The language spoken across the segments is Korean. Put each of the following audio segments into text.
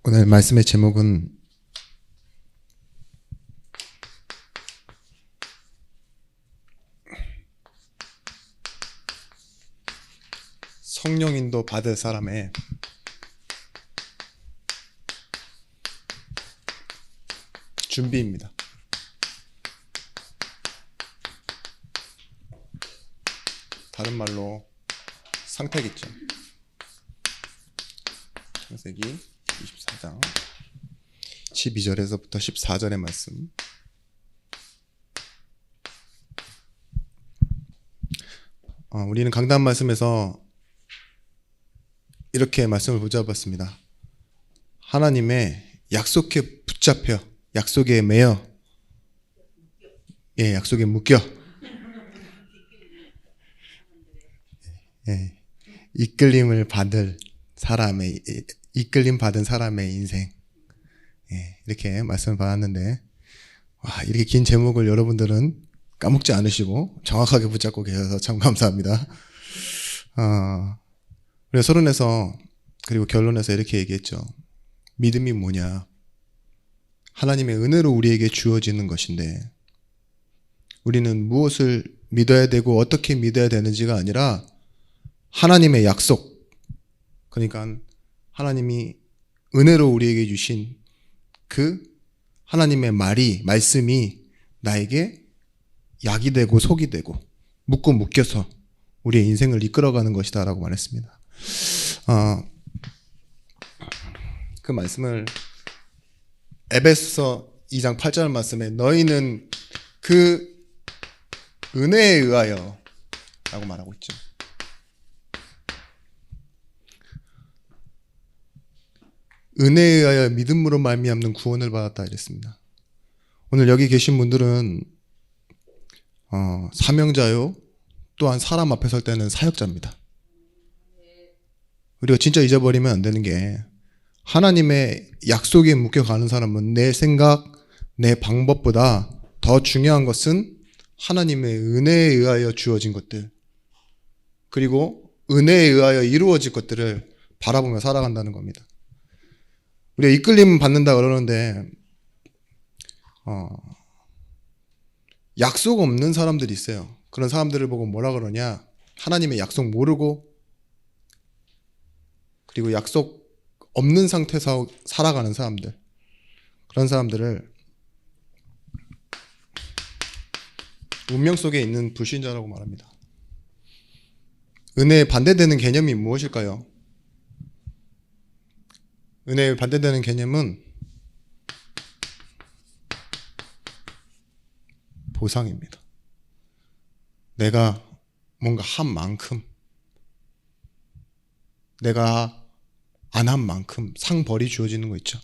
오늘 말씀의 제목은 성령 인도 받을 사람의 준비입니다. 다른 말로 상태겠죠. 창세기 24장 12절에서부터 14절의 말씀. 우리는 강단 말씀에서 이렇게 말씀을 붙잡았습니다. 하나님의 약속에 붙잡혀, 약속에 매여, 약속에 묶여, 이끌림을 받은 사람의 인생, 이렇게 말씀을 받았는데, 이렇게 긴 제목을 여러분들은 까먹지 않으시고 정확하게 붙잡고 계셔서 참 감사합니다. 우리가 서론에서 그리고 결론에서 이렇게 얘기했죠. 믿음이 뭐냐? 하나님의 은혜로 우리에게 주어지는 것인데, 우리는 무엇을 믿어야 되고 어떻게 믿어야 되는지가 아니라 하나님의 약속, 그러니까 하나님이 은혜로 우리에게 주신 그 하나님의 말씀이 나에게 약이 되고 속이 되고 묶고 묶여서 우리의 인생을 이끌어가는 것이다 라고 말했습니다. 그 말씀을 에베소서 2장 8절 말씀에 너희는 그 은혜에 의하여 라고 말하고 있죠. 은혜에 의하여 믿음으로 말미암는 구원을 받았다 이랬습니다. 오늘 여기 계신 분들은 사명자요, 또한 사람 앞에 설 때는 사역자입니다. 우리가 진짜 잊어버리면 안 되는 게, 하나님의 약속에 묶여가는 사람은 내 생각, 내 방법보다 더 중요한 것은 하나님의 은혜에 의하여 주어진 것들, 그리고 은혜에 의하여 이루어질 것들을 바라보며 살아간다는 겁니다. 우리가 이끌림 받는다 그러는데 약속 없는 사람들이 있어요. 그런 사람들을 보고 뭐라 그러냐? 하나님의 약속 모르고, 그리고 약속 없는 상태에서 살아가는 사람들, 그런 사람들을 운명 속에 있는 불신자라고 말합니다. 은혜에 반대되는 개념이 무엇일까요? 은혜에 반대되는 개념은 보상입니다. 내가 뭔가 한 만큼, 내가 안 한 만큼 상벌이 주어지는 거 있죠.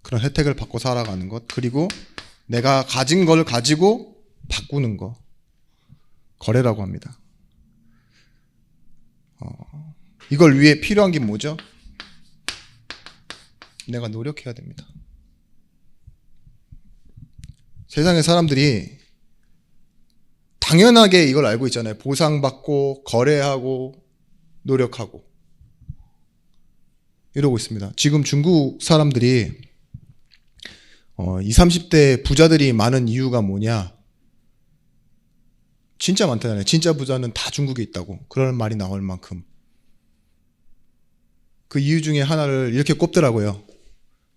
그런 혜택을 받고 살아가는 것, 그리고 내가 가진 걸 가지고 바꾸는 거, 거래라고 합니다. 이걸 위해 필요한 게 뭐죠? 내가 노력해야 됩니다. 세상의 사람들이 당연하게 이걸 알고 있잖아요. 보상받고 거래하고 노력하고 이러고 있습니다. 지금 중국 사람들이 20, 30대 부자들이 많은 이유가 뭐냐? 진짜 많다잖아요. 진짜 부자는 다 중국에 있다고, 그런 말이 나올 만큼. 그 이유 중에 하나를 이렇게 꼽더라고요.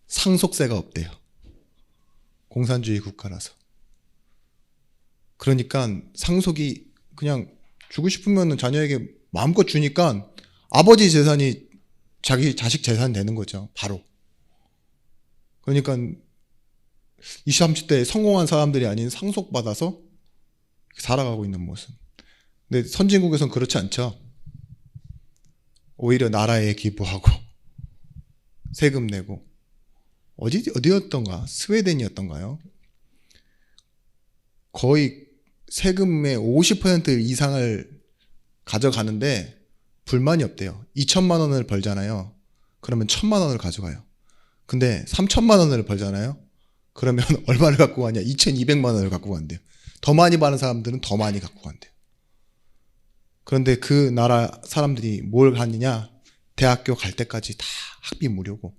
상속세가 없대요. 공산주의 국가라서. 그러니까 상속이 그냥 주고 싶으면 자녀에게 마음껏 주니까 아버지 재산이 자기 자식 재산 되는 거죠. 바로. 그러니까 20, 30대에 성공한 사람들이 아닌 상속받아서 살아가고 있는 모습. 근데 선진국에서는 그렇지 않죠. 오히려 나라에 기부하고 세금 내고. 어디였던가? 스웨덴이었던가요? 거의 세금의 50% 이상을 가져가는데 불만이 없대요. 2천만 원을 벌잖아요. 그러면 1,000만 원을 가져가요. 근데 3천만 원을 벌잖아요. 그러면 얼마를 갖고 가냐? 2,200만 원을 갖고 간대요. 더 많이 버는 사람들은 더 많이 갖고 간대요. 그런데 그 나라 사람들이 뭘 하느냐? 대학교 갈 때까지 다 학비 무료고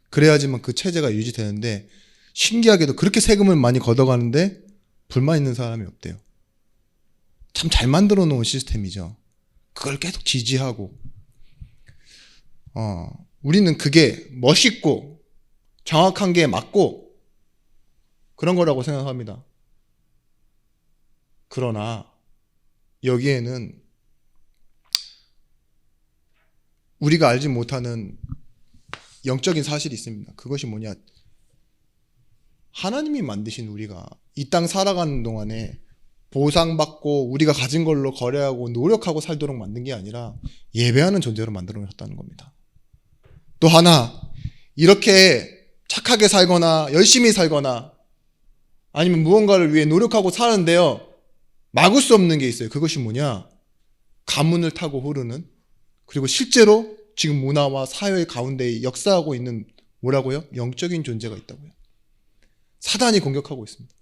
그래야지만 그 체제가 유지되는데 신기하게도 그렇게 세금을 많이 걷어가는데 불만 있는 사람이 없대요. 참 잘 만들어 놓은 시스템이죠. 그걸 계속 지지하고 우리는 그게 멋있고 정확한 게 맞고 그런 거라고 생각합니다. 그러나 여기에는 우리가 알지 못하는 영적인 사실이 있습니다. 그것이 뭐냐? 하나님이 만드신 우리가 이 땅 살아가는 동안에 보상받고 우리가 가진 걸로 거래하고 노력하고 살도록 만든 게 아니라 예배하는 존재로 만들어 놓았다는 겁니다. 또 하나, 이렇게 착하게 살거나 열심히 살거나 아니면 무언가를 위해 노력하고 사는데요, 막을 수 없는 게 있어요. 그것이 뭐냐? 가문을 타고 흐르는, 그리고 실제로 지금 문화와 사회 가운데 역사하고 있는 뭐라고요? 영적인 존재가 있다고요. 사단이 공격하고 있습니다.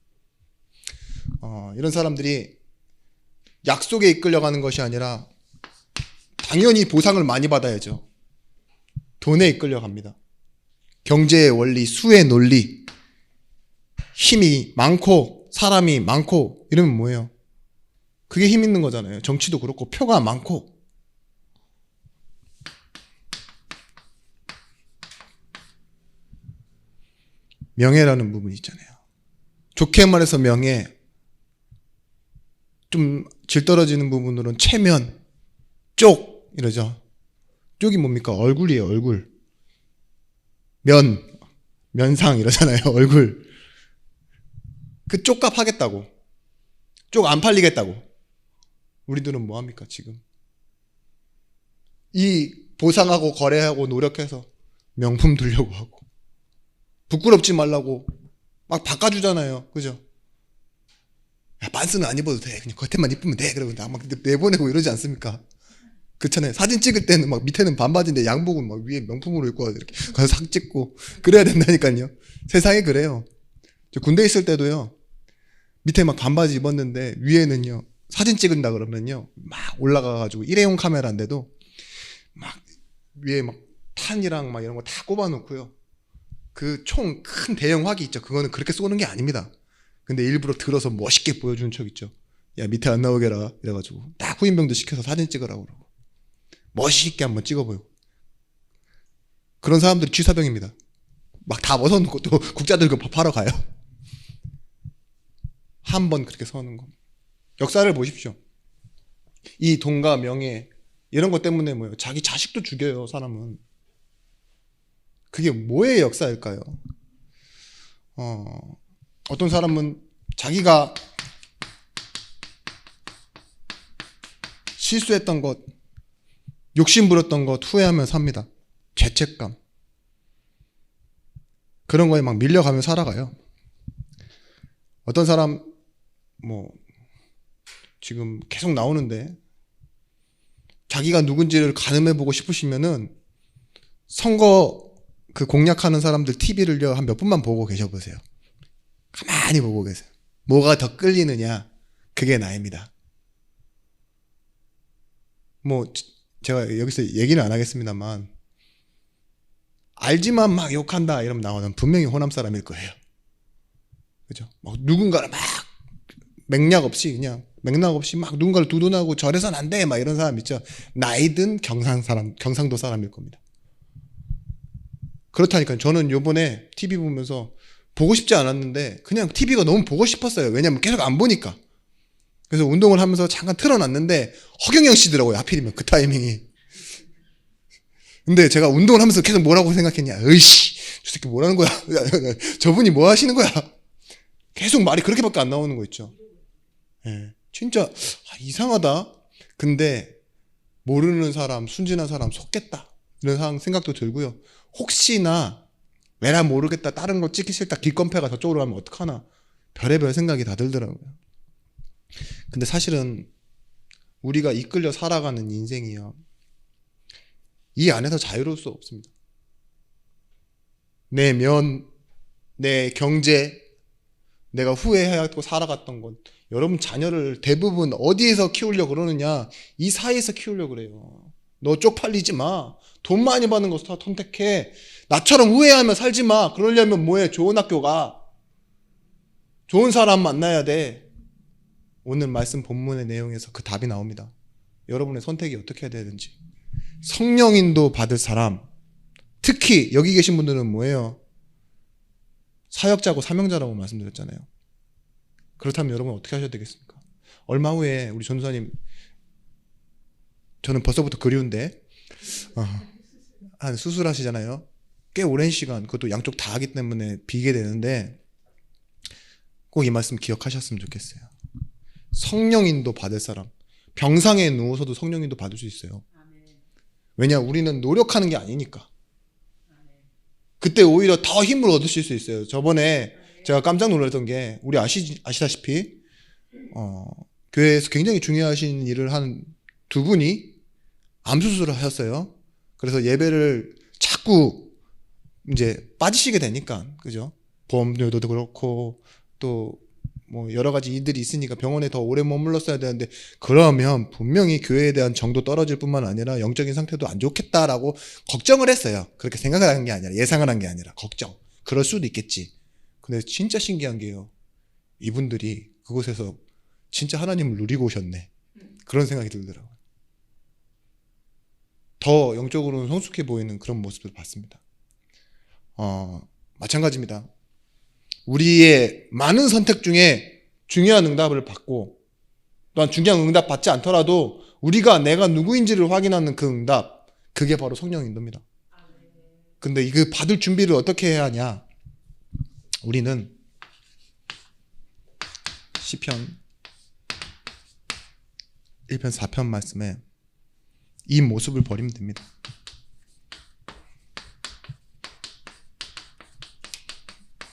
이런 사람들이 약속에 이끌려가는 것이 아니라 당연히 보상을 많이 받아야죠. 돈에 이끌려갑니다. 경제의 원리, 수의 논리, 힘이 많고 사람이 많고 이러면 뭐예요? 그게 힘 있는 거잖아요. 정치도 그렇고 표가 많고. 명예라는 부분이 있잖아요. 좋게 말해서 명예, 좀 질 떨어지는 부분으로는 체면, 쪽 이러죠. 쪽이 뭡니까? 얼굴이에요. 얼굴. 면상 이러잖아요. 얼굴. 그 쪽값 하겠다고, 쪽 안 팔리겠다고 우리들은 뭐합니까 지금? 이 보상하고 거래하고 노력해서 명품 들려고 하고 부끄럽지 말라고 막 바꿔주잖아요. 그죠? 야, 반스는 안 입어도 돼. 그냥 겉에만 입으면 돼. 그러고 막 내보내고 이러지 않습니까? 그렇잖아요. 사진 찍을 때는 막 밑에는 반바지인데 양복은 막 위에 명품으로 입고 와서 이렇게 가서 싹 찍고 그래야 된다니까요. 세상이 그래요. 저 군대 있을 때도요. 밑에 막 반바지 입었는데 위에는요. 사진 찍은다 그러면요. 막 올라가가지고 일회용 카메라인데도 막 위에 막 탄이랑 막 이런 거 다 꼽아놓고요. 그 총 큰 대형 화기 있죠. 그거는 그렇게 쏘는 게 아닙니다. 근데 일부러 들어서 멋있게 보여주는 척 있죠. 야, 밑에 안 나오게라. 이래가지고 딱 후임병도 시켜서 사진 찍으라고 그러고 멋있게 한번 찍어보고. 그런 사람들이 취사병입니다. 막 다 벗어놓고 또 국자 들고 밥하러 가요. 한 번 그렇게 서는 거. 역사를 보십시오. 이 돈과 명예 이런 것 때문에 뭐예요? 자기 자식도 죽여요. 사람은. 그게 뭐의 역사일까요? 어떤 사람은 자기가 실수했던 것, 욕심 부렸던 것 후회하며 삽니다. 죄책감. 그런 거에 막 밀려가며 살아가요. 어떤 사람 지금 계속 나오는데 자기가 누군지를 가늠해보고 싶으시면은 선거 그 공략하는 사람들 TV를요 한 몇 분만 보고 계셔보세요. 가만히 보고 계세요. 뭐가 더 끌리느냐, 그게 나입니다. 제가 여기서 얘기는 안 하겠습니다만 알지만 막 욕한다 이러면 나오면 분명히 호남 사람일 거예요. 그죠? 막 누군가를 막 맥락 없이 막 누군가를 두둔하고 저래선 안 돼 막 이런 사람 있죠. 나이든 경상도 사람일 겁니다. 그렇다니까요. 저는 요번에 TV 보면서 보고 싶지 않았는데 그냥 TV가 너무 보고 싶었어요. 왜냐면 계속 안 보니까. 그래서 운동을 하면서 잠깐 틀어놨는데 허경영 씨더라고요. 하필이면 그 타이밍이. 근데 제가 운동을 하면서 계속 뭐라고 생각했냐. 으이씨, 저 새끼 뭐라는 거야. 저분이 뭐 하시는 거야. 계속 말이 그렇게밖에 안 나오는 거 있죠. 예, 진짜 이상하다. 근데 모르는 사람, 순진한 사람 속겠다 이런 생각도 들고요. 혹시나 왜나 모르겠다, 다른 거 찍기 싫다, 길건패가 저쪽으로 가면 어떡하나, 별의별 생각이 다 들더라고요. 근데 사실은 우리가 이끌려 살아가는 인생이요, 이 안에서 자유로울 수 없습니다. 내 경제, 내가 후회하고 살아갔던 것, 여러분 자녀를 대부분 어디에서 키우려고 그러느냐, 이 사이에서 키우려고 그래요. 너 쪽팔리지 마. 돈 많이 받는 거 선택해. 나처럼 후회하며 살지 마. 그러려면 뭐해? 좋은 학교 가. 좋은 사람 만나야 돼. 오늘 말씀 본문의 내용에서 그 답이 나옵니다. 여러분의 선택이 어떻게 해야 되는지. 성령인도 받을 사람. 특히 여기 계신 분들은 뭐예요? 사역자고 사명자라고 말씀드렸잖아요. 그렇다면 여러분 어떻게 하셔야 되겠습니까? 얼마 후에 우리 전도사님, 저는 벌써부터 그리운데 한 수술하시잖아요. 꽤 오랜 시간, 그것도 양쪽 다 하기 때문에 비게 되는데 꼭 이 말씀 기억하셨으면 좋겠어요. 성령인도 받을 사람. 병상에 누워서도 성령인도 받을 수 있어요. 왜냐? 우리는 노력하는 게 아니니까. 그때 오히려 더 힘을 얻으실 수 있어요. 저번에 제가 깜짝 놀랐던 게, 우리 아시다시피 교회에서 굉장히 중요하신 일을 한 두 분이 암수술을 하셨어요. 그래서 예배를 자꾸 이제 빠지시게 되니까, 그죠? 보험료도 그렇고 또 뭐 여러 가지 일들이 있으니까 병원에 더 오래 머물렀어야 되는데, 그러면 분명히 교회에 대한 정도 떨어질 뿐만 아니라 영적인 상태도 안 좋겠다라고 걱정을 했어요. 그렇게 생각을 한 게 아니라, 예상을 한 게 아니라 걱정. 그럴 수도 있겠지. 근데 진짜 신기한 게요, 이분들이 그곳에서 진짜 하나님을 누리고 오셨네. 그런 생각이 들더라고요. 더 영적으로는 성숙해 보이는 그런 모습을 봤습니다. 마찬가지입니다. 우리의 많은 선택 중에 중요한 응답을 받고, 또한 중요한 응답 받지 않더라도 내가 누구인지를 확인하는 그 응답, 그게 바로 성령 인도입니다. 근데 이 받을 준비를 어떻게 해야 하냐? 우리는 시편 1편 4편 말씀에 이 모습을 버리면 됩니다.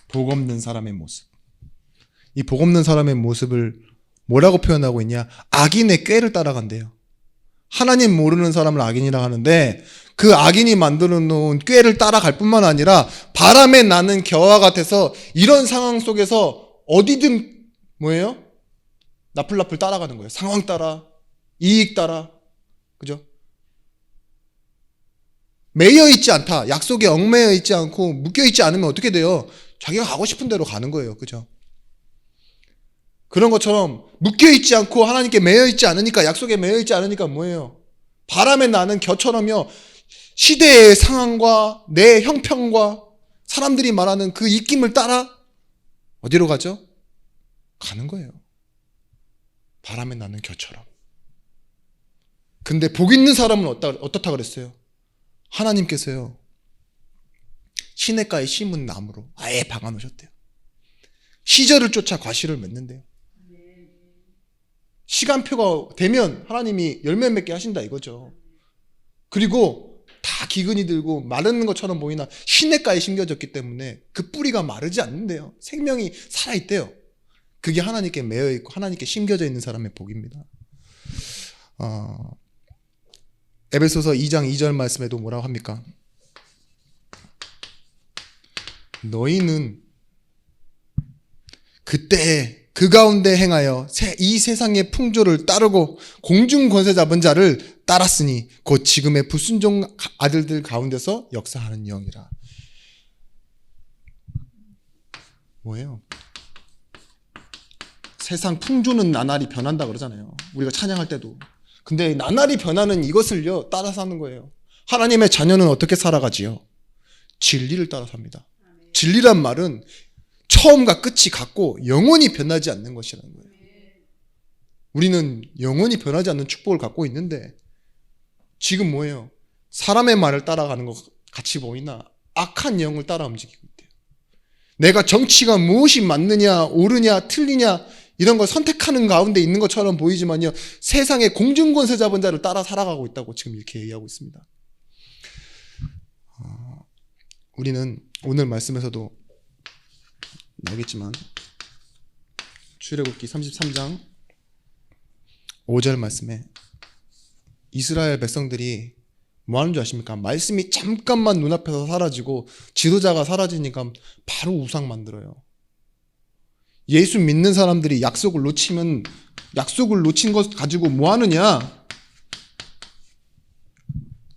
복 없는 사람의 모습. 이 복 없는 사람의 모습을 뭐라고 표현하고 있냐? 악인의 꾀를 따라간대요. 하나님 모르는 사람을 악인이라 하는데, 그 악인이 만들어 놓은 꾀를 따라갈 뿐만 아니라 바람에 나는 겨와 같아서 이런 상황 속에서 어디든 뭐예요? 나풀나풀 따라가는 거예요. 상황 따라, 이익 따라, 그죠? 매여 있지 않다. 약속에 얽매여 있지 않고 묶여 있지 않으면 어떻게 돼요? 자기가 가고 싶은 대로 가는 거예요. 그죠? 그런 것처럼 묶여 있지 않고 하나님께 매여 있지 않으니까, 약속에 매여 있지 않으니까 뭐예요? 바람에 나는 겨처럼요, 시대의 상황과 내 형편과 사람들이 말하는 그 입김을 따라 어디로 가죠? 가는 거예요. 바람에 나는 겨처럼. 근데 복 있는 사람은 어떻다 그랬어요? 하나님께서요, 시냇가에 심은 나무로 아예 박아놓으셨대요. 시절을 쫓아 과실을 맺는데요. 시간표가 되면 하나님이 열매 맺게 하신다 이거죠. 그리고 다 기근이 들고 마르는 것처럼 보이나 시냇가에 심겨졌기 때문에 그 뿌리가 마르지 않는데요. 생명이 살아있대요. 그게 하나님께 매여있고 하나님께 심겨져 있는 사람의 복입니다. 에베소서 2장 2절 말씀에도 뭐라고 합니까? 너희는 그때 그 가운데 행하여 이 세상의 풍조를 따르고 공중 권세 잡은 자를 따랐으니 곧 지금의 불순종 아들들 가운데서 역사하는 영이라. 뭐예요? 세상 풍조는 나날이 변한다 그러잖아요. 우리가 찬양할 때도. 근데 나날이 변하는 이것을요 따라 사는 거예요. 하나님의 자녀는 어떻게 살아가지요? 진리를 따라 삽니다. 진리란 말은 처음과 끝이 같고 영원히 변하지 않는 것이라는 거예요. 우리는 영원히 변하지 않는 축복을 갖고 있는데 지금 뭐예요? 사람의 말을 따라가는 것 같이 보이나 악한 영을 따라 움직이고 있대요. 내가 정치가 무엇이 맞느냐, 옳으냐, 틀리냐 이런 걸 선택하는 가운데 있는 것처럼 보이지만요, 세상의 공중권세 잡은 자를 따라 살아가고 있다고 지금 이렇게 얘기하고 있습니다. 우리는 오늘 말씀에서도 나오겠지만 출애굽기 33장 5절 말씀에 이스라엘 백성들이 뭐 하는 줄 아십니까? 말씀이 잠깐만 눈앞에서 사라지고 지도자가 사라지니까 바로 우상 만들어요. 예수 믿는 사람들이 약속을 놓친 것 가지고 뭐 하느냐?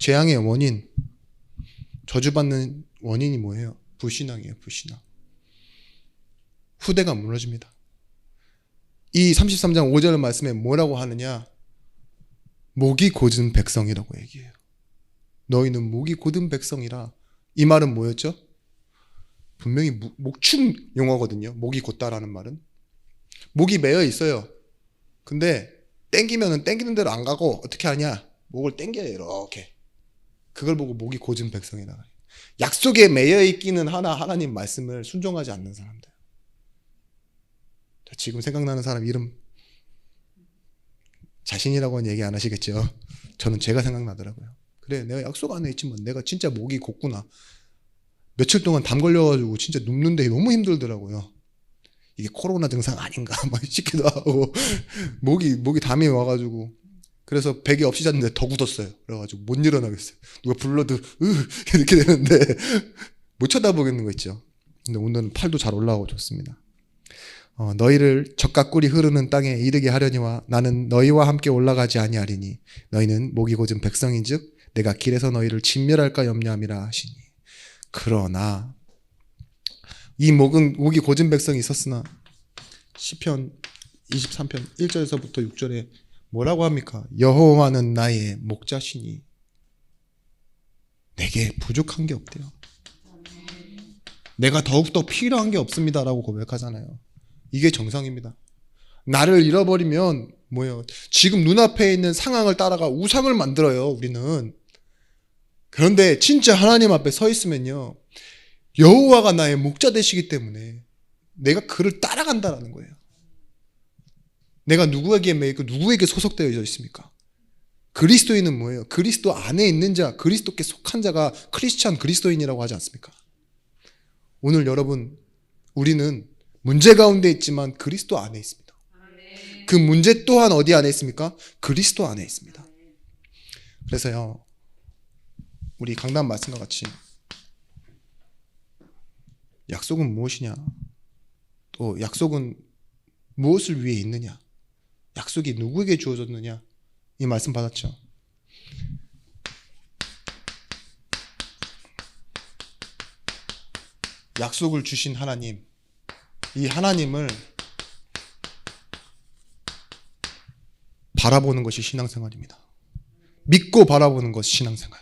재앙의 원인, 저주받는 원인이 뭐예요? 불신앙이에요. 불신앙. 후대가 무너집니다. 이 33장 5절 말씀에 뭐라고 하느냐? 목이 곧은 백성이라고 얘기해요. 너희는 목이 곧은 백성이라. 이 말은 뭐였죠? 분명히 목축 용어거든요. 목이 곧다라는 말은. 목이 매여 있어요. 근데 땡기면은 땡기는 대로 안 가고 어떻게 하냐? 목을 땡겨요. 이렇게. 그걸 보고 목이 곧은 백성이다. 약속에 매여 있기는 하나 하나님 말씀을 순종하지 않는 사람들. 지금 생각나는 사람 이름 자신이라고는 얘기 안 하시겠죠. 저는 제가 생각나더라고요. 그래, 내가 약속 안에 있지만 내가 진짜 목이 곧구나. 며칠 동안 담 걸려가지고 진짜 눕는데 너무 힘들더라고요. 이게 코로나 증상 아닌가 막 싶기도 하고 목이 담이 와가지고 그래서 베개 없이 잤는데 더 굳었어요. 그래가지고 못 일어나겠어요. 누가 불러도 이렇게 되는데 못 쳐다보겠는 거 있죠. 근데 오늘은 팔도 잘 올라오고 좋습니다. 너희를 젖과 꿀이 흐르는 땅에 이르게 하려니와 나는 너희와 함께 올라가지 아니하리니 너희는 목이 곧은 백성인즉 내가 길에서 너희를 진멸할까 염려함이라 하시니. 그러나 이 목이 곧은 백성이 있었으나 시편 23편 1절에서부터 6절에 뭐라고 합니까? 여호와는 나의 목자시니 내게 부족한 게 없대요. 내가 더욱더 필요한 게 없습니다라고 고백하잖아요. 이게 정상입니다. 나를 잃어버리면 뭐예요? 지금 눈앞에 있는 상황을 따라가 우상을 만들어요. 우리는. 그런데 진짜 하나님 앞에 서 있으면요, 여호와가 나의 목자 되시기 때문에 내가 그를 따라간다라는 거예요. 내가 누구에게 매이고 누구에게 소속되어 있습니까? 그리스도인은 뭐예요? 그리스도 안에 있는 자, 그리스도께 속한 자가 크리스찬 그리스도인이라고 하지 않습니까? 오늘 여러분, 우리는 문제 가운데 있지만 그리스도 안에 있습니다. 그 문제 또한 어디 안에 있습니까? 그리스도 안에 있습니다. 그래서요, 우리 강단 말씀과 같이 약속은 무엇이냐? 또 약속은 무엇을 위해 있느냐? 약속이 누구에게 주어졌느냐? 이 말씀 받았죠? 약속을 주신 하나님, 이 하나님을 바라보는 것이 신앙생활입니다. 믿고 바라보는 것이 신앙생활.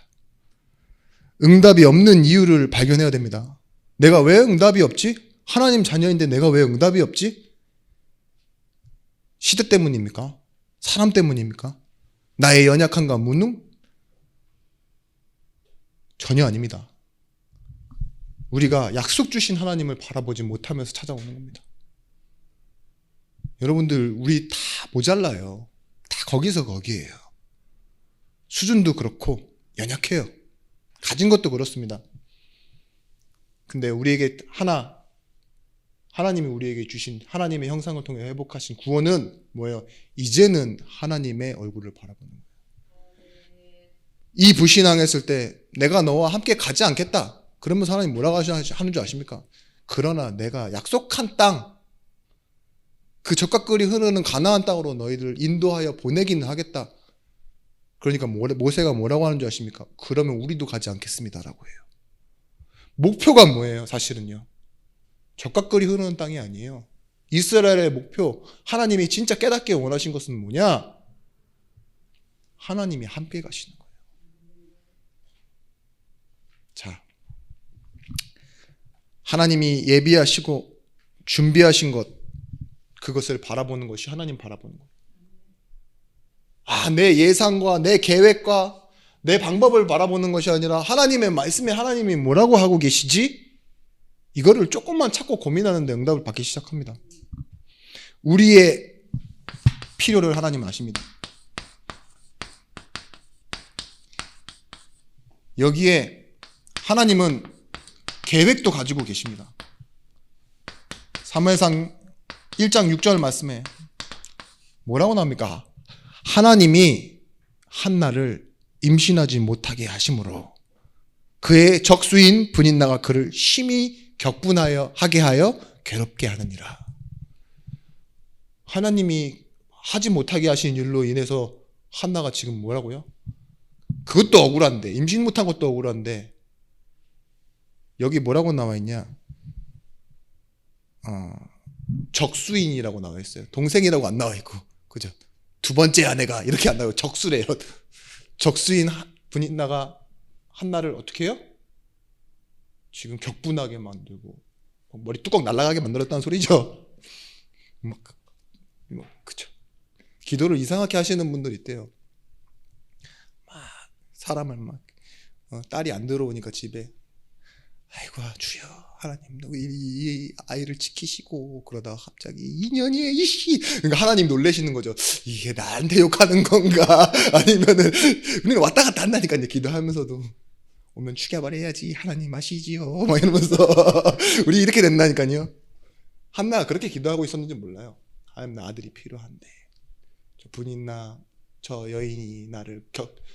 응답이 없는 이유를 발견해야 됩니다. 내가 왜 응답이 없지? 하나님 자녀인데 내가 왜 응답이 없지? 시대 때문입니까? 사람 때문입니까? 나의 연약함과 무능? 전혀 아닙니다. 우리가 약속 주신 하나님을 바라보지 못하면서 찾아오는 겁니다. 여러분들, 우리 다 모자라요. 다 거기서 거기에요. 수준도 그렇고 연약해요. 가진 것도 그렇습니다. 근데 우리에게 하나님이 우리에게 주신 하나님의 형상을 통해 회복하신 구원은 뭐예요? 이제는 하나님의 얼굴을 바라보는 거예요. 이 불신앙했을 때 내가 너와 함께 가지 않겠다. 그러면 하나님 뭐라고 하는 줄 아십니까? 그러나 내가 약속한 땅, 그 젖과 꿀이 흐르는 가나안 땅으로 너희들을 인도하여 보내기는 하겠다. 그러니까 모세가 뭐라고 하는 줄 아십니까? 그러면 우리도 가지 않겠습니다라고 해요. 목표가 뭐예요? 사실은요, 젖과 꿀이 흐르는 땅이 아니에요. 이스라엘의 목표, 하나님이 진짜 깨닫게 원하신 것은 뭐냐? 하나님이 함께 가시는 거예요. 자, 하나님이 예비하시고 준비하신 것, 그것을 바라보는 것이 하나님 바라보는 거예요. 내 예상과 내 계획과 내 방법을 바라보는 것이 아니라 하나님의 말씀에 하나님이 뭐라고 하고 계시지? 이거를 조금만 찾고 고민하는데 응답을 받기 시작합니다. 우리의 필요를 하나님은 아십니다. 여기에 하나님은 계획도 가지고 계십니다. 사무엘상 1장 6절 말씀에 뭐라고 나옵니까? 하나님이 한나를 임신하지 못하게 하심으로 그의 적수인 분인나가 그를 심히 하게 하여 괴롭게 하느니라. 하나님이 하지 못하게 하신 일로 인해서 한나가 지금 뭐라고요? 그것도 억울한데, 임신 못한 것도 억울한데, 여기 뭐라고 나와 있냐? 적수인이라고 나와 있어요. 동생이라고 안 나와 있고, 그죠? 두 번째 아내가 이렇게 안 나와요. 적수래요. 적수인 분이나가 한나를 어떻게 해요? 지금 격분하게 만들고 머리 뚜껑 날아가게 만들었다는 소리죠. 그죠? 기도를 이상하게 하시는 분들 있대요. 막 사람을 막 딸이 안 들어오니까 집에 아이고 주여 하나님 이 아이를 지키시고 그러다가 갑자기 2년이에요 이씨. 그러니까 하나님 놀라시는 거죠. 이게 나한테 욕하는 건가 아니면은 우리는 왔다 갔다 한다니까요. 기도하면서도 오면 죽여버려야지 하나님 아시지요 막 이러면서 우리 이렇게 된다니까요. 한나가 그렇게 기도하고 있었는지 몰라요. 하나님 나 아들이 필요한데 저 분이나 저 여인이 나를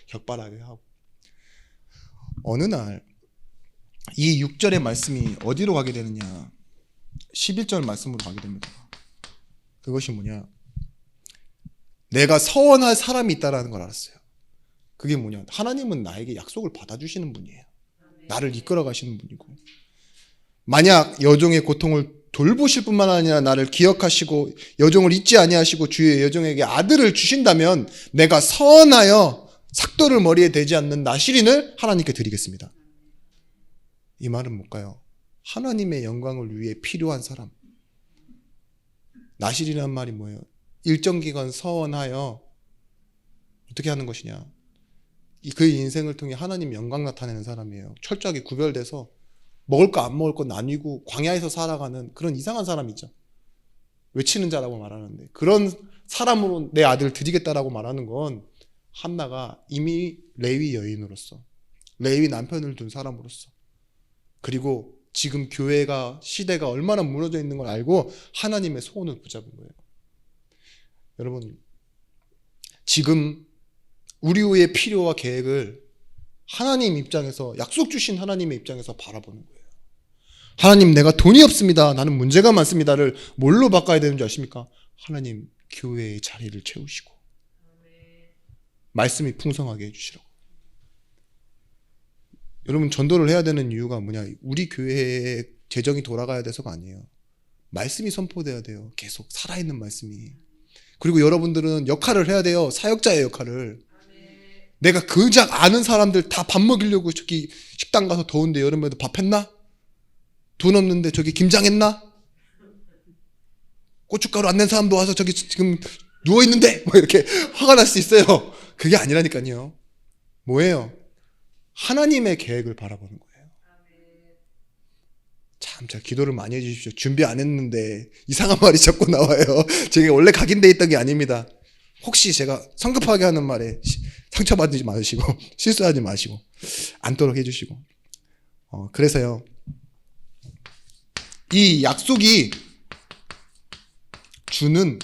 격발하게 하고. 어느 날 이 6절의 말씀이 어디로 가게 되느냐, 11절 말씀으로 가게 됩니다. 그것이 뭐냐, 내가 서원할 사람이 있다는 걸 알았어요. 그게 뭐냐, 하나님은 나에게 약속을 받아주시는 분이에요. 나를 이끌어 가시는 분이고, 만약 여종의 고통을 돌보실 뿐만 아니라 나를 기억하시고 여종을 잊지 아니하시고 주의 여종에게 아들을 주신다면 내가 서원하여 삭도를 머리에 대지 않는 나시린을 하나님께 드리겠습니다. 이 말은 뭘까요? 하나님의 영광을 위해 필요한 사람. 나실이라는 말이 뭐예요? 일정 기간 서원하여 어떻게 하는 것이냐, 그의 인생을 통해 하나님 영광 나타내는 사람이에요. 철저하게 구별돼서 먹을 거 안 먹을 거 나뉘고 광야에서 살아가는 그런 이상한 사람 있죠. 외치는 자라고 말하는데 그런 사람으로 내 아들을 드리겠다라고 말하는 건 한나가 이미 레위 여인으로서, 레위 남편을 둔 사람으로서, 그리고 지금 교회가, 시대가 얼마나 무너져 있는 걸 알고 하나님의 소원을 붙잡은 거예요. 여러분, 지금 우리의 필요와 계획을 하나님 입장에서, 약속 주신 하나님의 입장에서 바라보는 거예요. 하나님, 내가 돈이 없습니다, 나는 문제가 많습니다를 뭘로 바꿔야 되는 줄 아십니까? 하나님, 교회의 자리를 채우시고 말씀이 풍성하게 해주시라고. 여러분, 전도를 해야 되는 이유가 뭐냐, 우리 교회의 재정이 돌아가야 돼서가 아니에요. 말씀이 선포돼야 돼요. 계속 살아있는 말씀이. 그리고 여러분들은 역할을 해야 돼요. 사역자의 역할을. 내가 그작 아는 사람들 다 밥 먹이려고 저기 식당 가서 더운데 여름에도 밥 했나? 돈 없는데 저기 김장했나? 고춧가루 안 낸 사람도 와서 저기 지금 누워있는데 뭐 이렇게 화가 날 수 있어요. 그게 아니라니까요. 뭐예요? 하나님의 계획을 바라보는 거예요. 참, 제가 기도를 많이 해주십시오. 준비 안 했는데 이상한 말이 자꾸 나와요. 제가 원래 각인돼 있던 게 아닙니다. 혹시 제가 성급하게 하는 말에 상처받지 마시고 실수하지 마시고 않도록 해주시고. 그래서요, 이 약속이 주는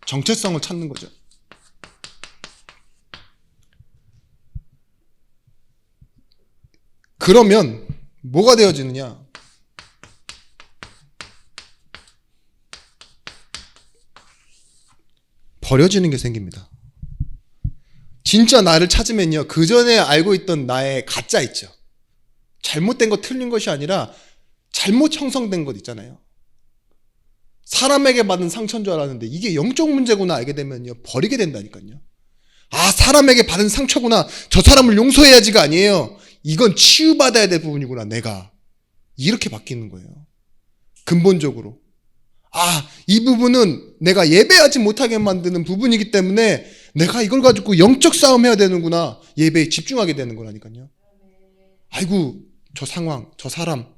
정체성을 찾는 거죠. 그러면 뭐가 되어지느냐? 버려지는 게 생깁니다. 진짜 나를 찾으면요, 그 전에 알고 있던 나의 가짜 있죠. 잘못된 거, 틀린 것이 아니라 잘못 형성된 것 있잖아요. 사람에게 받은 상처인 줄 알았는데 이게 영적 문제구나 알게 되면요, 버리게 된다니까요. 아, 사람에게 받은 상처구나, 저 사람을 용서해야지가 아니에요. 이건 치유받아야 될 부분이구나, 내가. 이렇게 바뀌는 거예요. 근본적으로. 아, 이 부분은 내가 예배하지 못하게 만드는 부분이기 때문에 내가 이걸 가지고 영적 싸움 해야 되는구나, 예배에 집중하게 되는 거라니까요. 아이고, 저 상황, 저 사람,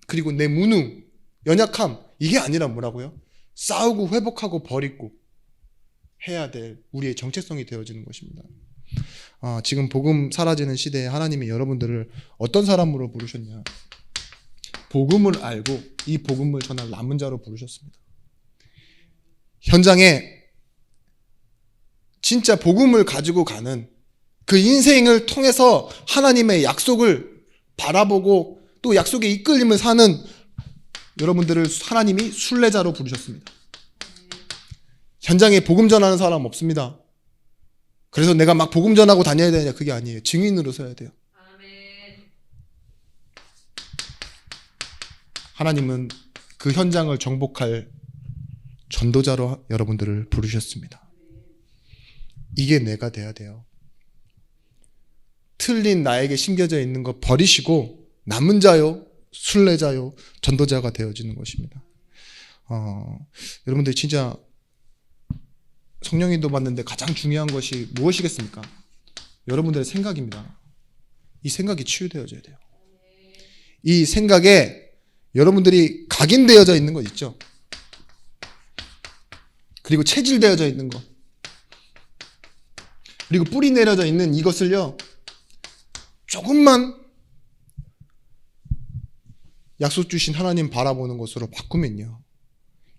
그리고 내 무능, 연약함, 이게 아니라 뭐라고요? 싸우고 회복하고 버리고 해야 될 우리의 정체성이 되어지는 것입니다. 지금 복음 사라지는 시대에 하나님이 여러분들을 어떤 사람으로 부르셨냐? 복음을 알고 이 복음을 전할 남은 자로 부르셨습니다. 현장에 진짜 복음을 가지고 가는, 그 인생을 통해서 하나님의 약속을 바라보고 또 약속의 이끌림을 사는 여러분들을 하나님이 순례자로 부르셨습니다. 현장에 복음 전하는 사람 없습니다. 그래서 내가 막 복음 전하고 다녀야 되냐? 그게 아니에요. 증인으로 서야 돼요. 하나님은 그 현장을 정복할 전도자로 여러분들을 부르셨습니다. 이게 내가 돼야 돼요. 틀린 나에게 심겨져 있는 거 버리시고 남은 자요, 순례자요, 전도자가 되어지는 것입니다. 여러분들 진짜 성령인도 받는데 가장 중요한 것이 무엇이겠습니까? 여러분들의 생각입니다. 이 생각이 치유되어져야 돼요. 이 생각에 여러분들이 각인되어져 있는 것 있죠? 그리고 체질되어져 있는 것, 그리고 뿌리 내려져 있는 이것을요, 조금만 약속 주신 하나님 바라보는 것으로 바꾸면요,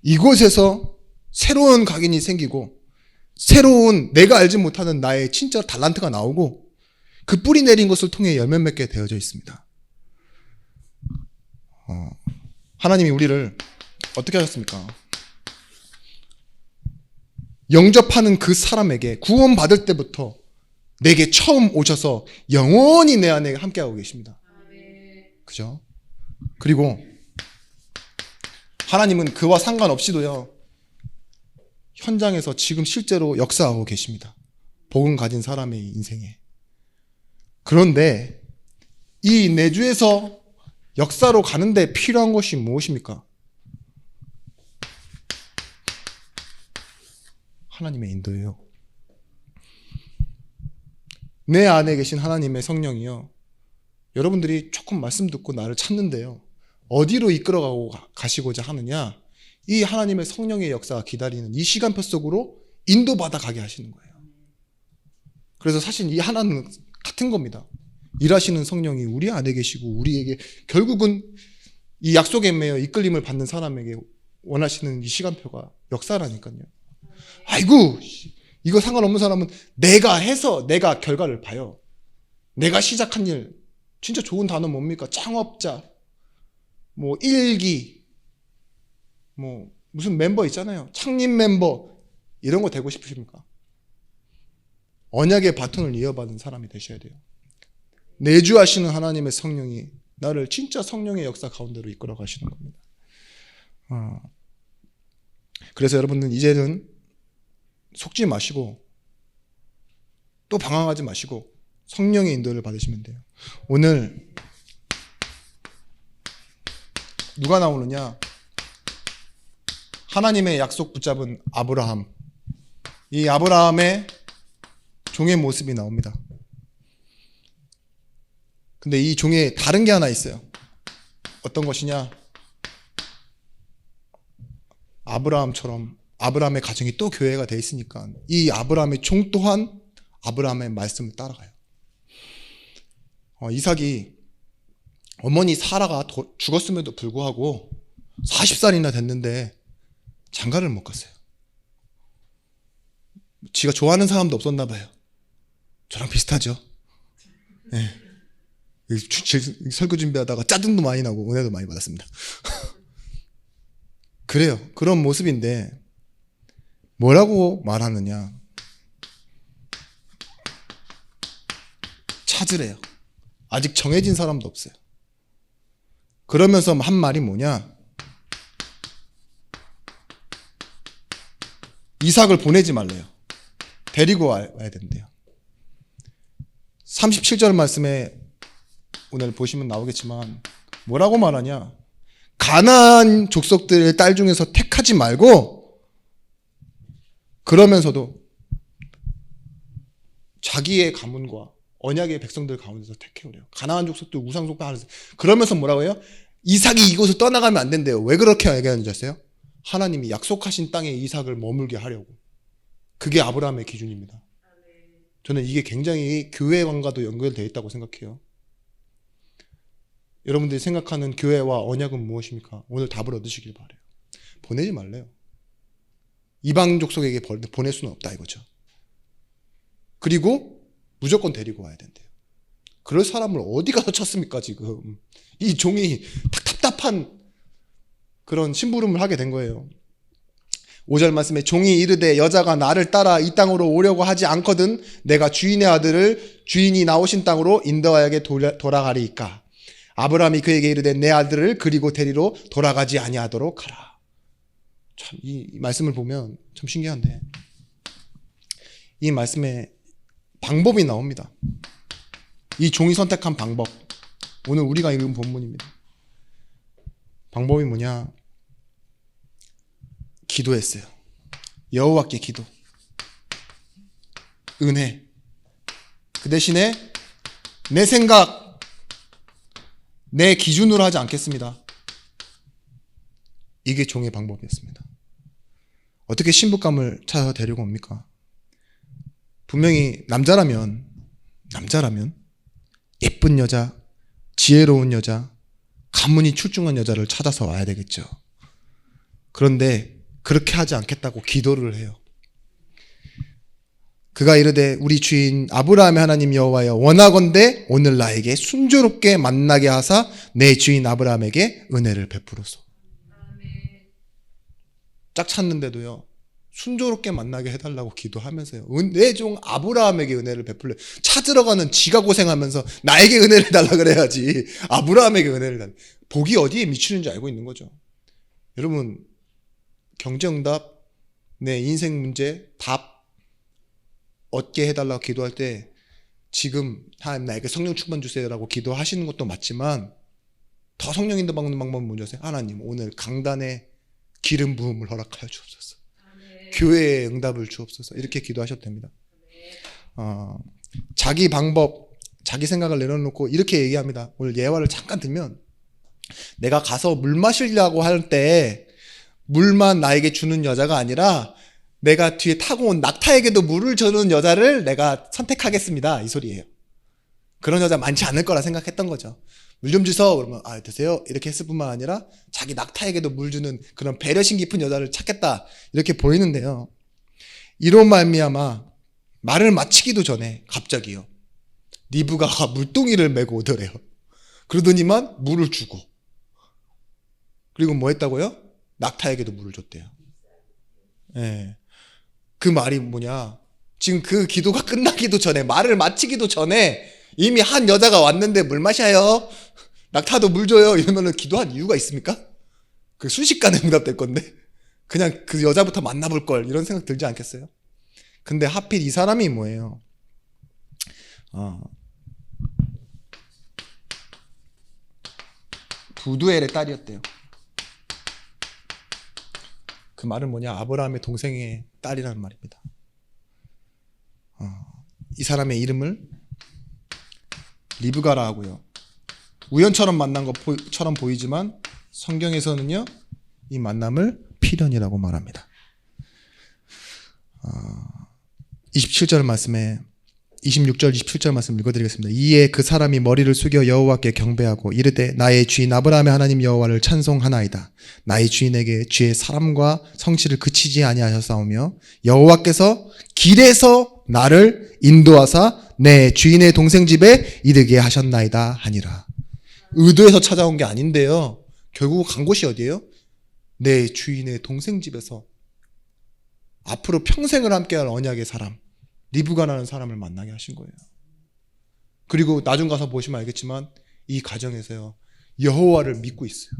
이곳에서 새로운 각인이 생기고 새로운 내가 알지 못하는 나의 진짜 달란트가 나오고 그 뿌리 내린 것을 통해 열매 맺게 되어져 있습니다. 하나님이 우리를 어떻게 하셨습니까? 영접하는 그 사람에게 구원받을 때부터 내게 처음 오셔서 영원히 내 안에 함께하고 계십니다. 그죠? 그리고 하나님은 그와 상관없이도요, 현장에서 지금 실제로 역사하고 계십니다. 복음 가진 사람의 인생에. 그런데 이 내주에서 역사로 가는데 필요한 것이 무엇입니까? 하나님의 인도예요. 내 안에 계신 하나님의 성령이요, 여러분들이 조금 말씀 듣고 나를 찾는데요, 어디로 이끌어가고 가시고자 하느냐? 이 하나님의 성령의 역사가 기다리는 이 시간표 속으로 인도받아 가게 하시는 거예요. 그래서 사실 이 하나는 같은 겁니다. 일하시는 성령이 우리 안에 계시고 우리에게 결국은 이 약속에 매여 이끌림을 받는 사람에게 원하시는 이 시간표가 역사라니까요. 아이고, 이거 상관없는 사람은 내가 해서 내가 결과를 봐요. 내가 시작한 일, 진짜 좋은 단어 뭡니까? 창업자, 뭐 일기, 뭐 무슨 멤버 있잖아요. 창립 멤버, 이런 거 되고 싶으십니까? 언약의 바톤을 이어받는 사람이 되셔야 돼요. 내주하시는 하나님의 성령이 나를 진짜 성령의 역사 가운데로 이끌어 가시는 겁니다. 그래서 여러분은 이제는 속지 마시고 또 방황하지 마시고 성령의 인도를 받으시면 돼요. 오늘 누가 나오느냐? 하나님의 약속 붙잡은 아브라함. 이 아브라함의 종의 모습이 나옵니다. 근데 이 종에 다른 게 하나 있어요. 어떤 것이냐? 아브라함처럼 아브라함의 가정이 또 교회가 돼 있으니까 이 아브라함의 종 또한 아브라함의 말씀을 따라가요. 이삭이 어머니 사라가 죽었음에도 불구하고 40살이나 됐는데 장가를 못 갔어요. 지가 좋아하는 사람도 없었나 봐요. 저랑 비슷하죠. 네. 설교 준비하다가 짜증도 많이 나고 은혜도 많이 받았습니다. 그래요. 그런 모습인데 뭐라고 말하느냐? 찾으래요. 아직 정해진 사람도 없어요. 그러면서 한 말이 뭐냐? 이삭을 보내지 말래요. 데리고 와야 된대요. 37절 말씀에 오늘 보시면 나오겠지만 뭐라고 말하냐? 가나안 족속들의 딸 중에서 택하지 말고, 그러면서도 자기의 가문과 언약의 백성들 가운데서 택해오래요. 가나안 족속들 우상숭배 하면서. 그러면서 뭐라고 해요? 이삭이 이곳을 떠나가면 안 된대요. 왜 그렇게 얘기하는지 아세요? 하나님이 약속하신 땅에 이삭을 머물게 하려고. 그게 아브라함의 기준입니다. 저는 이게 굉장히 교회관과도 연결되어 있다고 생각해요. 여러분들이 생각하는 교회와 언약은 무엇입니까? 오늘 답을 얻으시길 바라요. 보내지 말래요. 이방 족속에게 보낼 수는 없다 이거죠. 그리고 무조건 데리고 와야 된대요. 그럴 사람을 어디 가서 찾습니까 지금. 이 종이 답답한 그런 심부름을 하게 된 거예요. 5절 말씀에 종이 이르되 여자가 나를 따라 이 땅으로 오려고 하지 않거든 내가 주인의 아들을 주인이 나오신 땅으로 인도하여게 돌아가리이까. 아브라함이 그에게 이르되 내 아들을 그리고 데리러 돌아가지 아니하도록 하라. 참 이 말씀을 보면 참 신기한데 이 말씀에 방법이 나옵니다. 이 종이 선택한 방법. 오늘 우리가 읽은 본문입니다. 방법이 뭐냐? 기도했어요. 여호와께 기도. 은혜. 그 대신에 내 생각, 내 기준으로 하지 않겠습니다. 이게 종의 방법이었습니다. 어떻게 신부감을 찾아 데리고 옵니까? 분명히 남자라면 예쁜 여자, 지혜로운 여자, 가문이 출중한 여자를 찾아서 와야 되겠죠. 그런데 그렇게 하지 않겠다고 기도를 해요. 그가 이르되 우리 주인 아브라함의 하나님 여호와여 원하건대 오늘 나에게 순조롭게 만나게 하사 내 주인 아브라함에게 은혜를 베푸소서. 짝 찾는데도요 순조롭게 만나게 해달라고 기도하면서요 내 종 아브라함에게 은혜를 베풀래. 찾으러 가는 지가 고생하면서 나에게 은혜를 달라 그래야지 아브라함에게 은혜를 달라. 복이 어디에 미치는지 알고 있는 거죠. 여러분 경제응답, 내 인생 문제 답 얻게 해달라고 기도할 때 지금 하나님 나에게 성령 충만 주세요라고 기도하시는 것도 맞지만 더 성령 인도 받는 방법은 뭔지 아세요? 하나님 오늘 강단에 기름 부음을 허락하여 주옵소서. 교회에 응답을 주옵소서. 이렇게 기도하셔도 됩니다. 자기 방법, 자기 생각을 내려놓고 이렇게 얘기합니다. 오늘 예화를 잠깐 들면 내가 가서 물 마시려고 할 때 물만 나에게 주는 여자가 아니라 내가 뒤에 타고 온 낙타에게도 물을 주는 여자를 내가 선택하겠습니다. 이 소리예요. 그런 여자 많지 않을 거라 생각했던 거죠. 물 좀 주소 그러면 드세요 이렇게 했을 뿐만 아니라 자기 낙타에게도 물 주는 그런 배려심 깊은 여자를 찾겠다 이렇게 보이는데요. 이로 말미암아 말을 마치기도 전에 갑자기요 리브가가 물동이를 메고 오더래요. 그러더니만 물을 주고 그리고 뭐 했다고요? 낙타에게도 물을 줬대요. 예. 그 말이 뭐냐? 지금 그 기도가 끝나기도 전에 말을 마치기도 전에 이미 한 여자가 왔는데 물 마셔요. 낙타도 물 줘요. 이러면은 기도한 이유가 있습니까? 그 순식간에 응답될 건데 그냥 그 여자부터 만나볼 걸 이런 생각 들지 않겠어요? 근데 하필 이 사람이 뭐예요? 부두엘의 딸이었대요. 그 말은 뭐냐? 아브라함의 동생의 딸이라는 말입니다. 이 사람의 이름을 리브가라 하고요. 우연처럼 만난 것처럼 보이지만 성경에서는요 이 만남을 필연이라고 말합니다. 27절 말씀에 26절 27절 말씀 읽어드리겠습니다. 이에 그 사람이 머리를 숙여 여호와께 경배하고 이르되 나의 주인 아브라함의 하나님 여호와를 찬송하나이다. 나의 주인에게 주의 사람과 성실을 그치지 아니하셨사오며 여호와께서 길에서 나를 인도하사 내 주인의 동생 집에 이르게 하셨나이다 하니라. 의도해서 찾아온 게 아닌데요. 결국 간 곳이 어디예요? 내 주인의 동생 집에서 앞으로 평생을 함께할 언약의 사람 리브가라는 사람을 만나게 하신 거예요. 그리고 나중 가서 보시면 알겠지만 이 가정에서요 여호와를 믿고 있어요.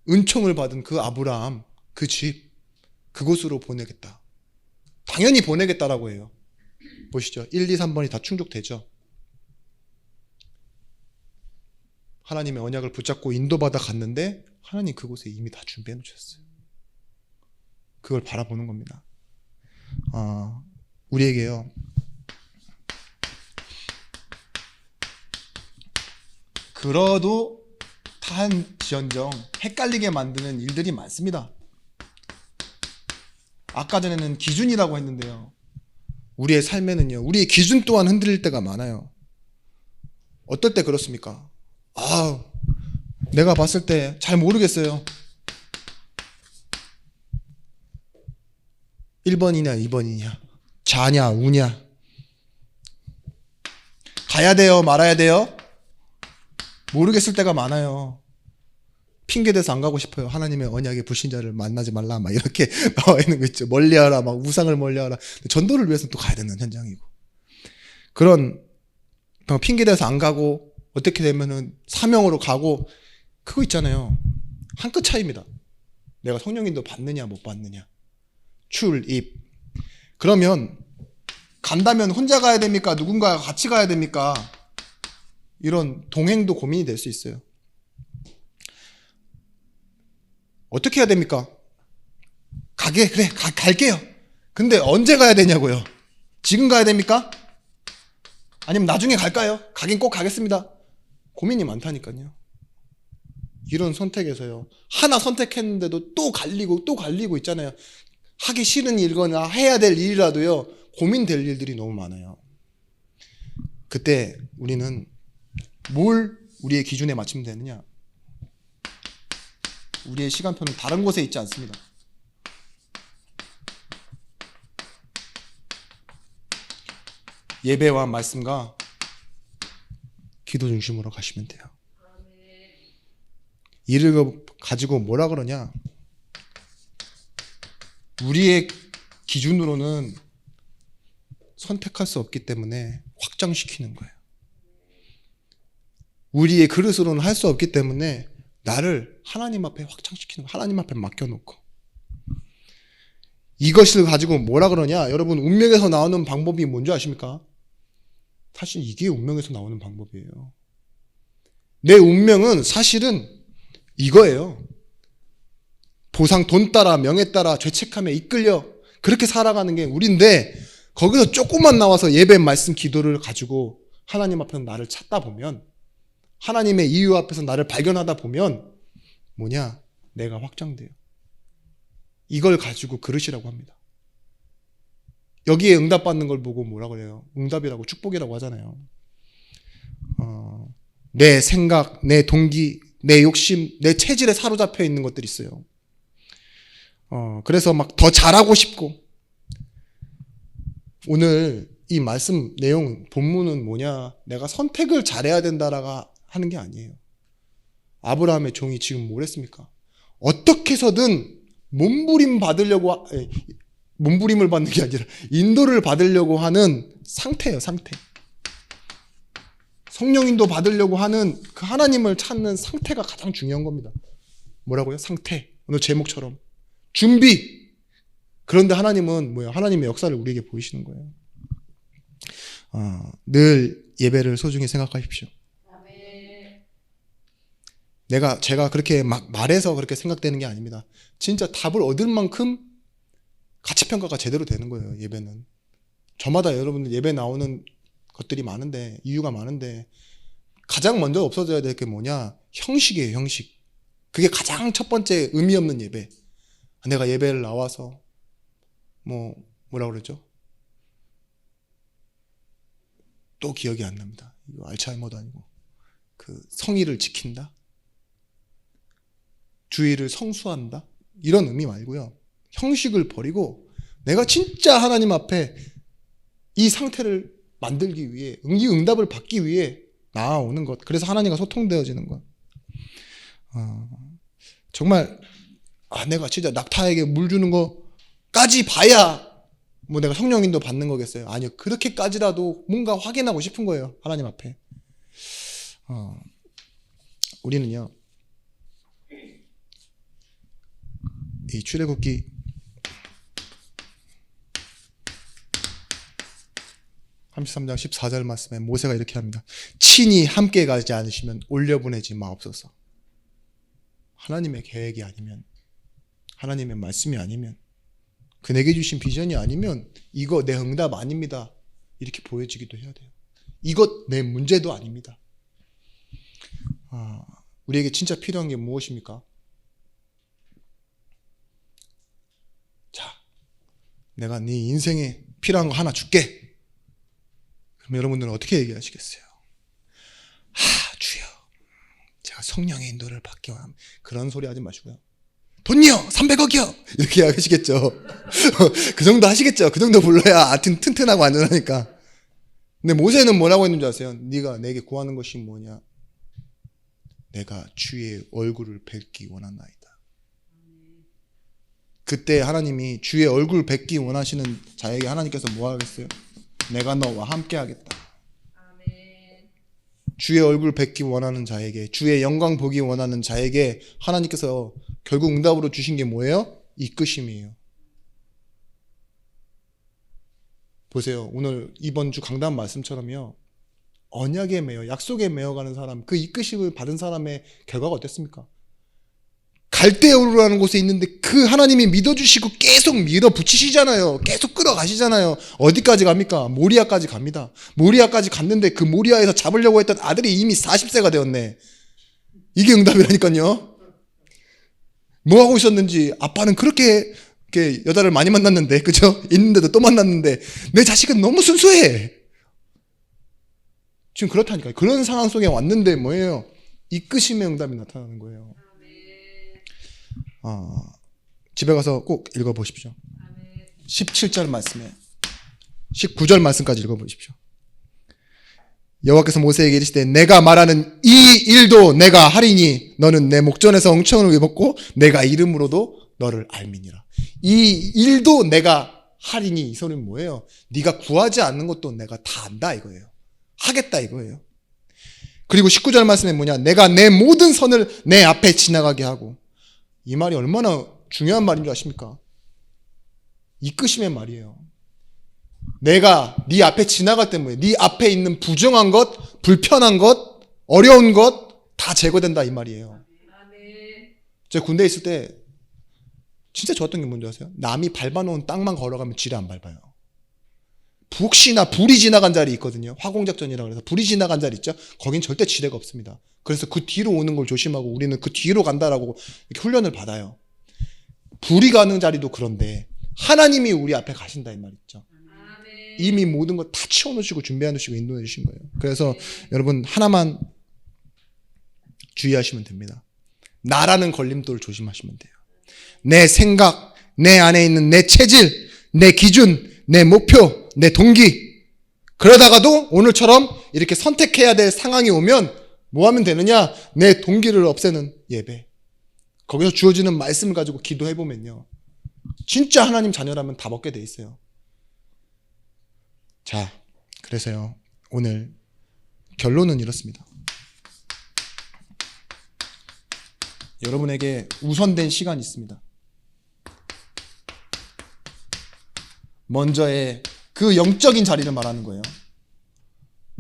은총을 받은 그 아브라함 그 집 그곳으로 보내겠다. 당연히 보내겠다라고 해요. 보시죠. 1, 2, 3번이 다 충족되죠. 하나님의 언약을 붙잡고 인도받아 갔는데 하나님 그곳에 이미 다 준비해 놓으셨어요. 그걸 바라보는 겁니다. 우리에게요 그러도 타한지언정 헷갈리게 만드는 일들이 많습니다. 아까 전에는 기준이라고 했는데요 우리의 삶에는요 우리의 기준 또한 흔들릴 때가 많아요. 어떨 때 그렇습니까? 내가 봤을 때 잘 모르겠어요. 1번이냐 2번이냐 좌냐 우냐 가야 돼요 말아야 돼요 모르겠을 때가 많아요. 핑계대서 안 가고 싶어요. 하나님의 언약의 불신자를 만나지 말라 막 이렇게 나와 있는 거 있죠. 멀리하라, 막 우상을 멀리하라. 전도를 위해서는 또 가야 되는 현장이고, 그런 핑계대서 안 가고 어떻게 되면은 사명으로 가고, 그거 있잖아요. 한 끗 차이입니다. 내가 성령인도 받느냐 못 받느냐. 출입. 그러면 간다면 혼자 가야 됩니까? 누군가가 같이 가야 됩니까? 이런 동행도 고민이 될 수 있어요. 어떻게 해야 됩니까? 그래, 갈게요. 근데 언제 가야 되냐고요? 지금 가야 됩니까? 아니면 나중에 갈까요? 가긴 꼭 가겠습니다. 고민이 많다니까요. 이런 선택에서요, 하나 선택했는데도 또 갈리고 있잖아요. 하기 싫은 일거나 해야 될 일이라도요, 고민될 일들이 너무 많아요. 그때 우리는 뭘 우리의 기준에 맞추면 되느냐? 우리의 시간표는 다른 곳에 있지 않습니다. 예배와 말씀과 기도 중심으로 가시면 돼요. 이를 가지고 뭐라 그러냐? 우리의 기준으로는 선택할 수 없기 때문에 확장시키는 거예요. 우리의 그릇으로는 할 수 없기 때문에 나를 하나님 앞에 확장시키는 거예요. 하나님 앞에 맡겨놓고. 이것을 가지고 뭐라 그러냐? 여러분, 운명에서 나오는 방법이 뭔지 아십니까? 사실 이게 운명에서 나오는 방법이에요. 내 운명은 사실은 이거예요. 보상, 돈 따라, 명예 따라, 죄책감에 이끌려 그렇게 살아가는 게 우리인데, 거기서 조금만 나와서 예배, 말씀, 기도를 가지고 하나님 앞에서 나를 찾다 보면, 하나님의 이유 앞에서 나를 발견하다 보면 뭐냐? 내가 확장돼요. 이걸 가지고 그릇이라고 합니다. 여기에 응답받는 걸 보고 뭐라 그래요? 응답이라고, 축복이라고 하잖아요. 내 생각, 내 동기, 내 욕심, 내 체질에 사로잡혀 있는 것들이 있어요. 그래서 막 더 잘하고 싶고. 오늘 이 말씀 내용, 본문은 뭐냐? 내가 선택을 잘해야 된다라고 하는 게 아니에요. 아브라함의 종이 지금 뭘 했습니까? 어떻게 해서든 몸부림을 받는 게 아니라 인도를 받으려고 하는 상태예요, 상태. 성령인도 받으려고 하는 그 하나님을 찾는 상태가 가장 중요한 겁니다. 뭐라고요? 상태. 오늘 제목처럼. 준비. 그런데 하나님은 뭐예요? 하나님의 역사를 우리에게 보이시는 거예요. 늘 예배를 소중히 생각하십시오. 제가 그렇게 막 말해서 그렇게 생각되는 게 아닙니다. 진짜 답을 얻을 만큼 가치평가가 제대로 되는 거예요, 예배는. 저마다 여러분들 예배 나오는 것들이 많은데, 이유가 많은데, 가장 먼저 없어져야 될 게 뭐냐? 형식이에요, 형식. 그게 가장 첫 번째 의미 없는 예배. 내가 예배를 나와서, 뭐라 그러죠? 또 기억이 안 납니다. 이거 알츠하이머도 아니고. 그 성의를 지킨다? 주의를 성수한다? 이런 의미 말고요. 형식을 버리고 내가 진짜 하나님 앞에 이 상태를 만들기 위해, 응답을 받기 위해 나아오는 것. 그래서 하나님과 소통되어지는 것. 정말 내가 진짜 낙타에게 물 주는 거까지 봐야 내가 성령인도 받는 거겠어요? 아니요. 그렇게까지라도 뭔가 확인하고 싶은 거예요, 하나님 앞에. 우리는요, 이 출애굽기 33장 14절 말씀에 모세가 이렇게 합니다. 친히 함께 가지 않으시면 올려보내지 마옵소서. 하나님의 계획이 아니면, 하나님의 말씀이 아니면, 그에게 주신 비전이 아니면 이거 내 응답 아닙니다. 이렇게 보여지기도 해야 돼요. 이것 내 문제도 아닙니다. 우리에게 진짜 필요한 게 무엇입니까? 자, 내가 네 인생에 필요한 거 하나 줄게. 그럼 여러분들은 어떻게 얘기하시겠어요? 주여, 제가 성령의 인도를 받기 원합니다. 그런 소리 하지 마시고요. 돈이요, 300억이요. 이렇게 하시겠죠. 그 정도 하시겠죠. 그 정도 불러야 튼튼하고 안전하니까. 근데 모세는 뭐라고 했는지 아세요? 네가 내게 구하는 것이 뭐냐? 내가 주의 얼굴을 뵙기 원하나이다. 그때 하나님이 주의 얼굴을 뵙기 원하시는 자에게 하나님께서 뭐 하겠어요? 내가 너와 함께 하겠다. 주의 얼굴 뵙기 원하는 자에게, 주의 영광 보기 원하는 자에게 하나님께서 결국 응답으로 주신 게 뭐예요? 이끄심이에요. 보세요. 오늘 이번 주 강단 말씀처럼요. 언약에 매여, 약속에 매여가는 사람, 그 이끄심을 받은 사람의 결과가 어땠습니까? 갈대우르라는 곳에 있는데 그 하나님이 믿어주시고 계속 밀어붙이시잖아요. 계속 끌어가시잖아요. 어디까지 갑니까? 모리아까지 갑니다. 모리아까지 갔는데 그 모리아에서 잡으려고 했던 아들이 이미 40세가 되었네. 이게 응답이라니까요. 뭐하고 있었는지, 아빠는 그렇게 여자를 많이 만났는데, 그죠? 있는데도 또 만났는데 내 자식은 너무 순수해. 지금 그렇다니까요. 그런 상황 속에 왔는데 뭐예요? 이끄심의 응답이 나타나는 거예요. 집에 가서 꼭 읽어보십시오. 17절 말씀에 19절 말씀까지 읽어보십시오. 여호와께서 모세에게 이르시되 내가 말하는 이 일도 내가 하리니 너는 내 목전에서 은총을 입었고 내가 이름으로도 너를 알미니라. 이 일도 내가 하리니, 이 소리는 뭐예요? 네가 구하지 않는 것도 내가 다 안다 이거예요. 하겠다 이거예요. 그리고 19절 말씀에 뭐냐? 내가 내 모든 선을 내 앞에 지나가게 하고. 이 말이 얼마나 중요한 말인 줄 아십니까? 이끄심의 말이에요. 내가 네 앞에 지나갈 때 뭐예요? 네 앞에 있는 부정한 것, 불편한 것, 어려운 것 다 제거된다 이 말이에요. 제가 군대에 있을 때 진짜 좋았던 게 뭔지 아세요? 남이 밟아놓은 땅만 걸어가면 지뢰 안 밟아요. 혹시나 불이 지나간 자리 있거든요. 화공작전이라고 해서 불이 지나간 자리 있죠. 거긴 절대 지뢰가 없습니다. 그래서 그 뒤로 오는 걸 조심하고 우리는 그 뒤로 간다라고 이렇게 훈련을 받아요. 불이 가는 자리도 그런데 하나님이 우리 앞에 가신다 이 말 있죠. 이미 모든 거 다 치워놓으시고 준비해 놓으시고 인도해 주신 거예요. 그래서 여러분 하나만 주의하시면 됩니다. 나라는 걸림돌을 조심하시면 돼요. 내 생각, 내 안에 있는 내 체질, 내 기준, 내 목표, 내 동기. 그러다가도 오늘처럼 이렇게 선택해야 될 상황이 오면 뭐 하면 되느냐? 내 동기를 없애는 예배. 거기서 주어지는 말씀을 가지고 기도해보면요. 진짜 하나님 자녀라면 다 먹게 돼 있어요. 자, 그래서요. 오늘 결론은 이렇습니다. 여러분에게 우선된 시간이 있습니다. 먼저의 그 영적인 자리를 말하는 거예요.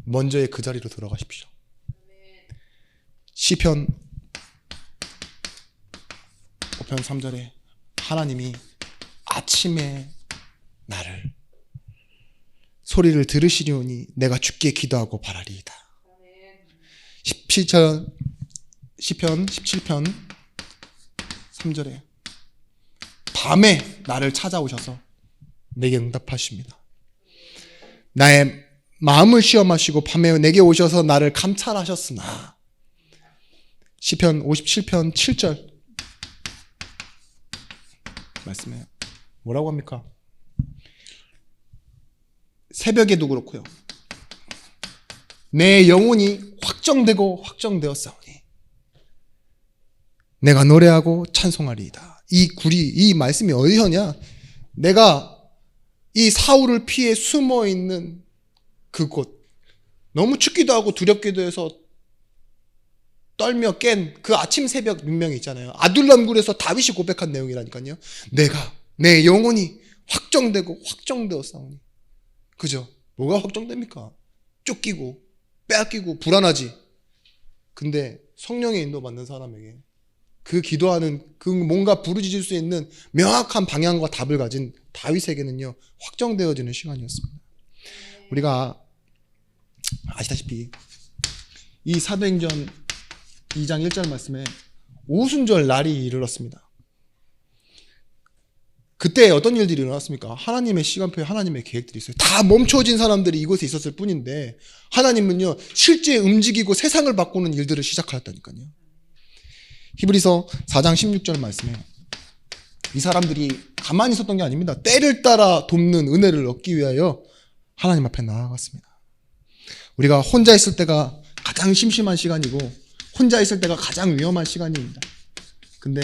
먼저의 그 자리로 들어가십시오. 시편 5편 3절에 하나님이 아침에 나를 소리를 들으시리오니 내가 주께 기도하고 바라리이다. 17편 17편 3절에 밤에 나를 찾아오셔서 내게 응답하십니다. 나의 마음을 시험하시고 밤에 내게 오셔서 나를 감찰하셨으나. 시편 57편 7절 말씀에 뭐라고 합니까? 새벽에도 그렇고요. 내 영혼이 확정되고 확정되었사오니 내가 노래하고 찬송하리이다. 이 말씀이 어디서냐? 내가 이 사울을 피해 숨어 있는 그곳, 너무 춥기도 하고 두렵기도 해서 떨며 깬 그 아침 새벽 문명이 있잖아요. 아둘람 굴에서 다윗이 고백한 내용이라니까요. 내 영혼이 확정되고 확정되었사오니. 그죠? 뭐가 확정됩니까? 쫓기고 빼앗기고 불안하지. 근데 성령의 인도 받는 사람에게 그 기도하는 그 뭔가 부르짖을 수 있는 명확한 방향과 답을 가진 다윗에게는요 확정되어지는 시간이었습니다. 우리가 아시다시피 이 사도행전 2장 1절 말씀에 오순절 날이 이르렀습니다. 그때 어떤 일들이 일어났습니까? 하나님의 시간표에 하나님의 계획들이 있어요. 다 멈춰진 사람들이 이곳에 있었을 뿐인데 하나님은요 실제 움직이고 세상을 바꾸는 일들을 시작하였다니까요. 히브리서 4장 16절 말씀에 이 사람들이 가만히 있었던 게 아닙니다. 때를 따라 돕는 은혜를 얻기 위하여 하나님 앞에 나아갔습니다. 우리가 혼자 있을 때가 가장 심심한 시간이고 혼자 있을 때가 가장 위험한 시간입니다. 근데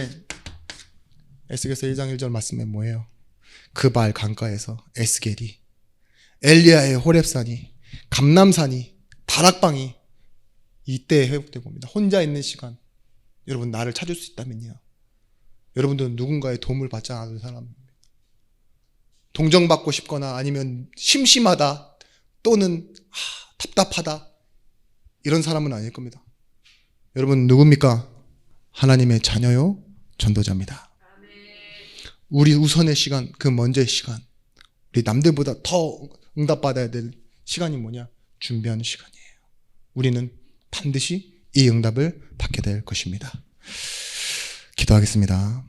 에스겔서 1장 1절 말씀에 뭐예요? 그발 강가에서 에스겔이, 엘리야의 호렙산이, 감람산이, 다락방이 이때 회복되고 옵니다. 혼자 있는 시간. 여러분, 나를 찾을 수 있다면요, 여러분들은 누군가의 도움을 받지 않은 사람입니다. 동정받고 싶거나 아니면 심심하다 또는 답답하다 이런 사람은 아닐 겁니다. 여러분 누굽니까? 하나님의 자녀요, 전도자입니다. 우리 우선의 시간, 그 먼저의 시간, 우리 남들보다 더 응답받아야 될 시간이 뭐냐? 준비하는 시간이에요. 우리는 반드시 이 응답을 받게 될 것입니다. 기도하겠습니다.